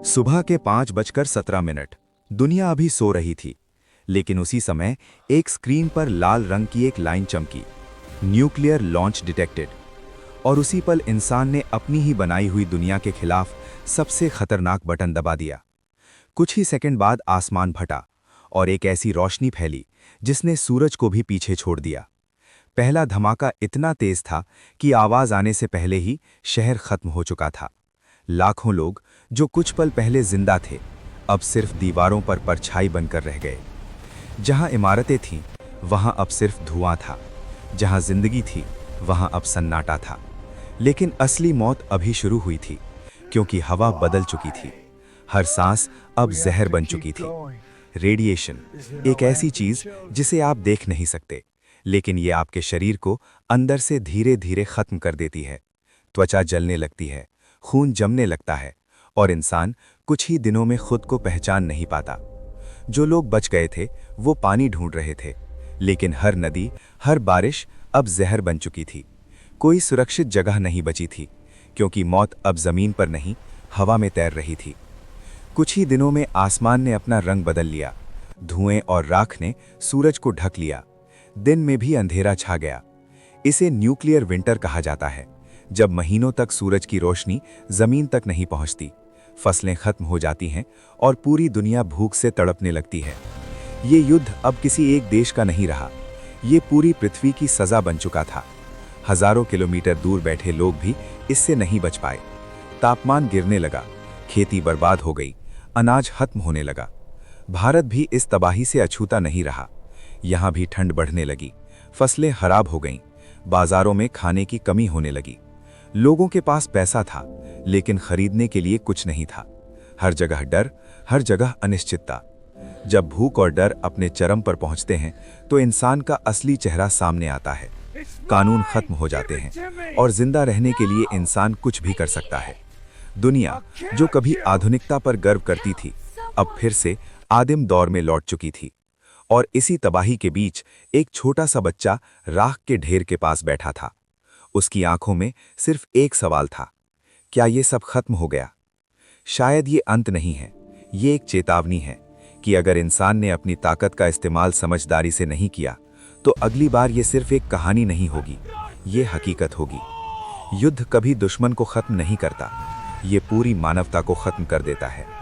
सुबह के 5:17 दुनिया अभी सो रही थी, लेकिन उसी समय एक स्क्रीन पर लाल रंग की एक लाइन चमकी, न्यूक्लियर लॉन्च डिटेक्टेड। और उसी पल इंसान ने अपनी ही बनाई हुई दुनिया के खिलाफ सबसे खतरनाक बटन दबा दिया। कुछ ही सेकंड बाद आसमान फटा और एक ऐसी रोशनी फैली जिसने सूरज को भी पीछे छोड़ दिया। पहला धमाका इतना तेज था कि आवाज आने से पहले ही शहर खत्म हो चुका था। लाखों लोग जो कुछ पल पहले जिंदा थे, अब सिर्फ दीवारों पर परछाई बनकर रह गए। जहां इमारतें थीं, वहां अब सिर्फ धुआं था। जहां जिंदगी थी, वहां अब सन्नाटा था। लेकिन असली मौत अभी शुरू हुई थी, क्योंकि हवा बदल चुकी थी। हर सांस अब जहर बन चुकी थी। रेडिएशन एक ऐसी चीज जिसे आप देख नहीं सकते, लेकिन ये आपके शरीर को अंदर से धीरे धीरे खत्म कर देती है। त्वचा जलने लगती है, खून जमने लगता है और इंसान कुछ ही दिनों में खुद को पहचान नहीं पाता। जो लोग बच गए थे वो पानी ढूंढ रहे थे, लेकिन हर नदी, हर बारिश अब जहर बन चुकी थी। कोई सुरक्षित जगह नहीं बची थी, क्योंकि मौत अब जमीन पर नहीं, हवा में तैर रही थी। कुछ ही दिनों में आसमान ने अपना रंग बदल लिया। धुएं और राख ने सूरज को ढक लिया। दिन में भी अंधेरा छा गया। इसे न्यूक्लियर विंटर कहा जाता है, जब महीनों तक सूरज की रोशनी जमीन तक नहीं पहुंचती। फसलें खत्म हो जाती हैं और पूरी दुनिया भूख से तड़पने लगती है। ये युद्ध अब किसी एक देश का नहीं रहा, ये पूरी पृथ्वी की सजा बन चुका था। हजारों किलोमीटर दूर बैठे लोग भी इससे नहीं बच पाए। तापमान गिरने लगा, खेती बर्बाद हो गई, अनाज खत्म होने लगा। भारत भी इस तबाही से अछूता नहीं रहा। यहाँ भी ठंड बढ़ने लगी, फसलें खराब हो गईं, बाजारों में खाने की कमी होने लगी। लोगों के पास पैसा था, लेकिन खरीदने के लिए कुछ नहीं था। हर जगह डर, हर जगह अनिश्चितता। जब भूख और डर अपने चरम पर पहुंचते हैं, तो इंसान का असली चेहरा सामने आता है। कानून खत्म हो जाते हैं और जिंदा रहने के लिए इंसान कुछ भी कर सकता है। दुनिया जो कभी आधुनिकता पर गर्व करती थी, अब फिर से आदिम दौर में लौट चुकी थी। और इसी तबाही के बीच एक छोटा सा बच्चा राख के ढेर के पास बैठा था। उसकी आंखों में सिर्फ एक सवाल था, क्या ये सब खत्म हो गया? शायद ये अंत नहीं है, ये एक चेतावनी है कि अगर इंसान ने अपनी ताकत का इस्तेमाल समझदारी से नहीं किया, तो अगली बार ये सिर्फ एक कहानी नहीं होगी, ये हकीकत होगी। युद्ध कभी दुश्मन को खत्म नहीं करता, ये पूरी मानवता को खत्म कर देता है।